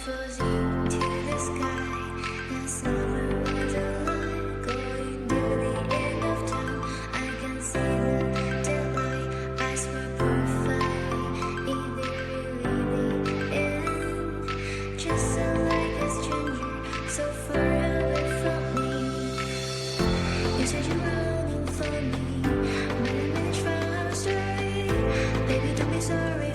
proposing to the sky. The summer was alive, going to the end of time. I can see the daylight, eyes were perfect. Is there really the end? Just like a stranger, so far away from me. You said you're running for me, but I'm in a trial story. Baby, don't be sorry.